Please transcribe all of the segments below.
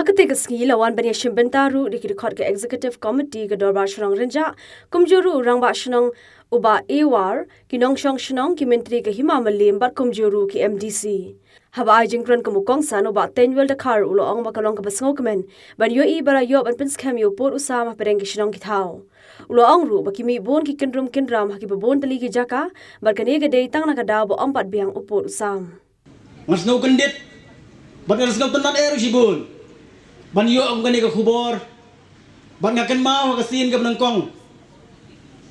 Hakatik sngi lawan bani shimbentaru RiKhasi ke executive committee ke Dorbar Shnong Rynjah kumjuru rangba Shnong uba ewar ki Shnong ki menteri ke Hima Mylliem bar kumjuru ki MDC haba jingkran ke mukong san uba tenwel dakar ulo ong bakalong ke basngokmen ban yoi bara yo ban Pynskhem yo por usama pereng ki Shnong ki thau ulo ong ru bakimi bon ki kinram haki bon tali ki jaka bar kane ge dei tang na ka daw bo ompat biang upor usam mas no kendit bagas no tenan eru sibun ban yo ang gani ka khubor ban ngaken mau ka sin ka Nyngkong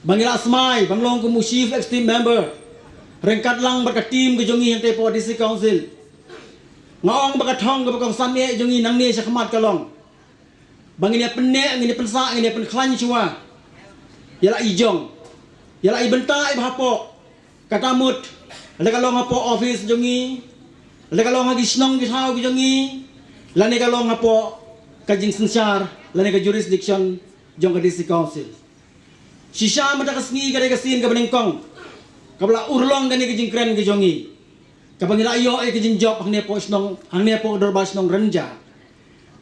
bangila asmai banglong ku chief executive member rengkat lang ba ka team ka jongi hante po district council ngaong ba ka thong ka kong san ne jongi nang ne sa khamat kalong bangini penne ngini pensa ngini pen khlan chua yala ijong yala ibenta ibhapo katamut le kalong hapo office jongi le kalong hagi Shnong ki thau ki jongi lani kalong hapo kajing sensar lani ka jurisdiction jong ka district council shisha mata ka sngi ka sin ka Nyngkong kabla urlong gani ka jingkren ka jongi kabangila ayo ay ka jing job hang ne po Shnong hang ne po Dorbar Shnong Rynjah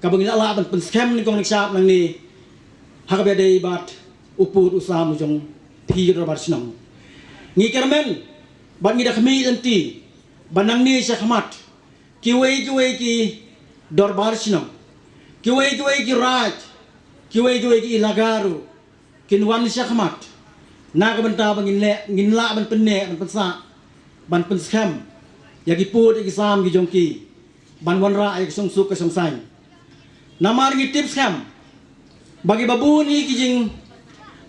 kabangila la ban Pynskhem Nyngkong niksap nang ni hakabe dei bat upur usam jong pi Dorbar Shnong ngi kermen ban ngi da khmi anti banang ni sa khamat kiwei ki Dorbar Shnong kiwei ki raj kiwei ki ilagaru kinwan sa khamat na ka banta bangin le nginla ban penne ban pensa ban Pynskhem yagi put ki sam ki jongki ban wanra ay song suk ka song sai namar ngi tips kham bagi babun ni ki jing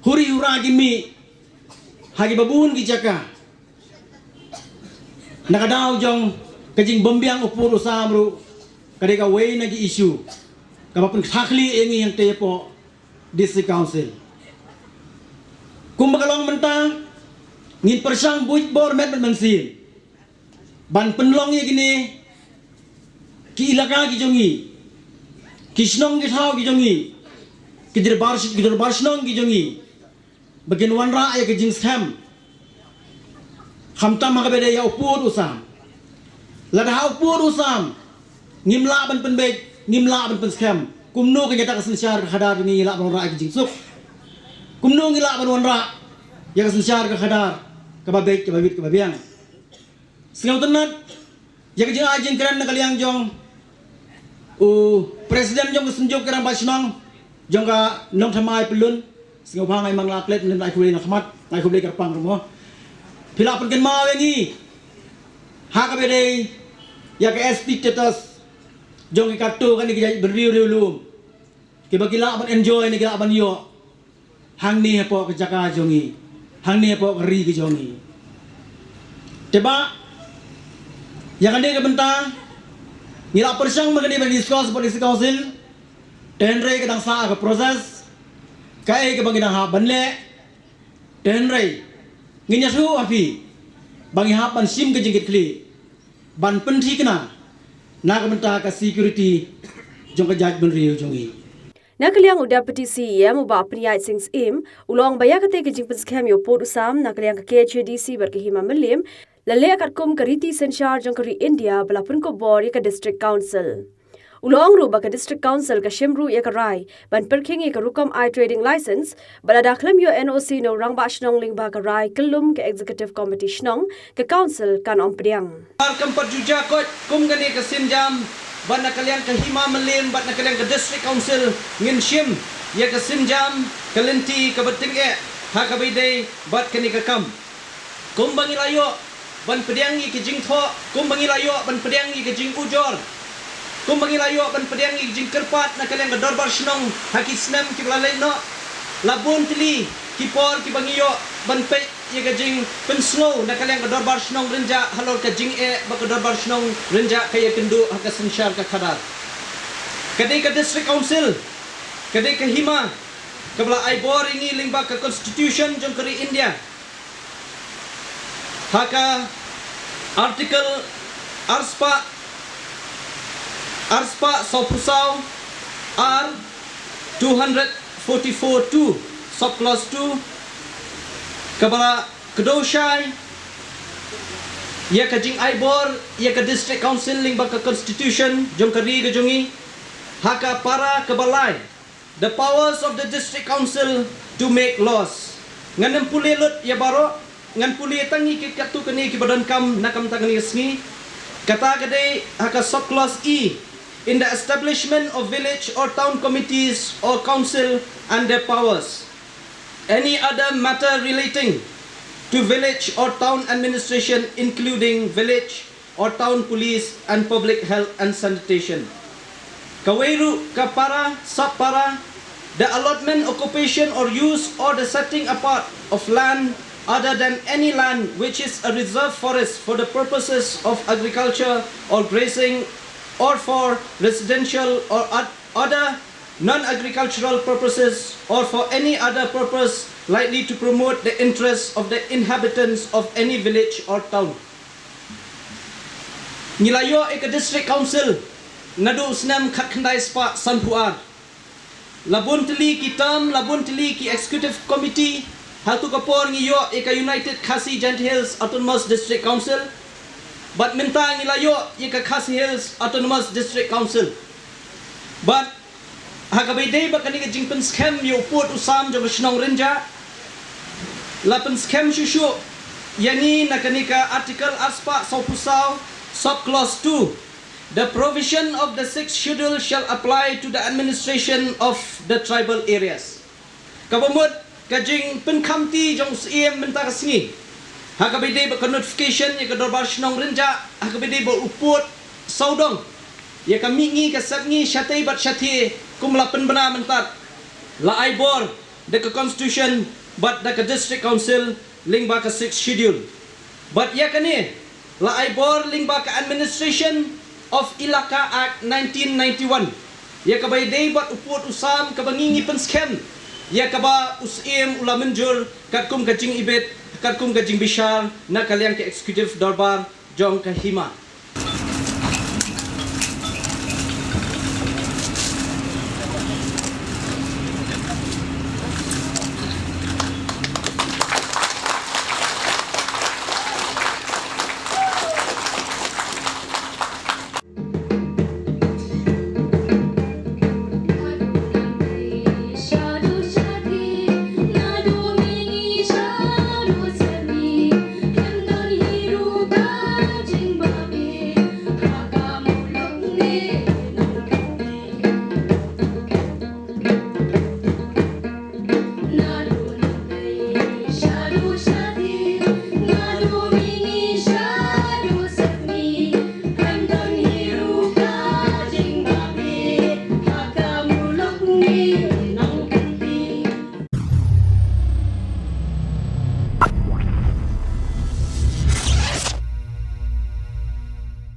huri hura ki mi hagi babun ki jaka nakadaw jong kajing bombiang upur usamru kadeka way nagi issue kapapun khakli engi yang tepo district council kumbakalong mentang ngin persang buit bor met mensin ban penlong ye gini ki ilaka ki jongi ki Shnong ki thau ki jongi ki Dorbar Shnong ki jongi bagian wanra ya ki jing scam khamtam makabede ya upur usam lada upur usam ngimla ban penbek ngimla ban Pynskhem kumno ka nyata kasensyar ka khadar ni ila ban ra ki jing suk kumno ngila ban wanra ya kasensyar ka khadar ka babek ka babit ka babiang singaw tenat ya ka jing ajing kran na kaliang jong presiden jong senjuk kran ba Shnong jong ka nong thamai pelun singaw bangai manglaklet nen ai kulin khmat ai kulin karpang mo pila pen ken mau ngi ha ka bede ya ka SP status jong ka tu kan ki berriu lum ki bagila ban enjoy ni gila ban yo hang ni po ka jaka jongi hang ni po ri ki jongi teba yang ande ka bentang ngila persang magani ban discuss policy council tenre ka dang sa ka proses kai ka bangina ha banle tenre nginya su api bangi ha ban sim ka jingit kli ban penthi kana na ka benta ka security jong ka jaj ban riu jongi Nakaliang Deputy Syiem uba Priyai Syiem ulong bayakate ke jing Pynskhem yo por usam nakaliang ke KHasi bar ke Hima Mylliem lale akat kum kariti sensar jong kari India balapun ko bor ya ka district council ulong ru ba ka district council ka shimru ya ka rai ban perking ya ka rukam I trading license balada khlem yo NOC no rangba Shnong ling ba ka rai kelum ke executive committee Shnong ke council kan ompriang kampat juja kot kum gani ka sinjam ban nakalian ka Hima Mylliem ban nakalian ka district council ngin Syiem ya ka sinjam kalenti ka bating ha ka bide bat kani ka kam kum bangilayo ban pediangi ki jing tho kum bangilayo ban pediangi ki jing ujor kum bangilayo ban pediangi ki jing kerpat nakalian ka Dorbar Shnong haki snem ki lalai no labun tili ki por ki bangiyo ban pe ye ka jing pensno nakalian ka Dorbar Shnong Rynjah halor ka jing ba ka Dorbar Shnong Rynjah kaya kendu haka sensyar ka khadar kadai ka district council kadai ka Hima kabla ai bor ingi lingba ka constitution jong kari India haka artikel arspa sopusau R 244(2) subclause 2 kabala kedoshai ya ka jing aibor ya ka district council ling ba ka constitution jong kari ga jongi haka para kebalai the powers of the district council to make laws. Ngan puli lut ya baro ngan puli tangi ki katu kani ki badan kam nakam tangani sngi kata gade haka sub clause E in the establishment of village or town committees or council and their powers. Any other matter relating to village or town administration including village or town police and public health and sanitation. Kaweru kapara sapara the allotment, occupation or use or the setting apart of land other than any land which is a reserve forest for the purposes of agriculture or grazing or for residential or other non-agricultural purposes or for any other purpose likely to promote the interests of the inhabitants of any village or town. Nilayo eka district council nadu usnam khandai spa sanpuar. Labun tili ki term, labun tili ki executive committee, hatu kapor ngiyo eka United Khasi Gent Hills Autonomous District Council, but minta ngilayo eka Khasi Hills Autonomous District Council. But hagabay ba kani ka Rkc-Pynskhem yu upot usam jo Shnong Rynjah, la Pynskhem shushu yani na kani ka article aspa saupusaw sub clause 2. The provision of the 6th schedule shall apply to the administration of the tribal areas. Kabamut kajing penkamti jong Syiem minta sngi. Hakabide ba notification ya ka Dorbar Shnong Rynjah, hakabide ba uput saudong. Ya ka mingi ka satngi syatay bat syati kumla penbena mentat. La aibor the constitution but the district council ling ba ka 6th schedule. But ya kani la aibor ling ba ka administration of Ilaka Act 1991. Ya kabay day bat upot usam kabangingi Pynskhem. Ya kaba Syiem ula menjur katkum kajing ibet katkum kajing bishar na kaliang ke executive Dorbar jong ka Hima.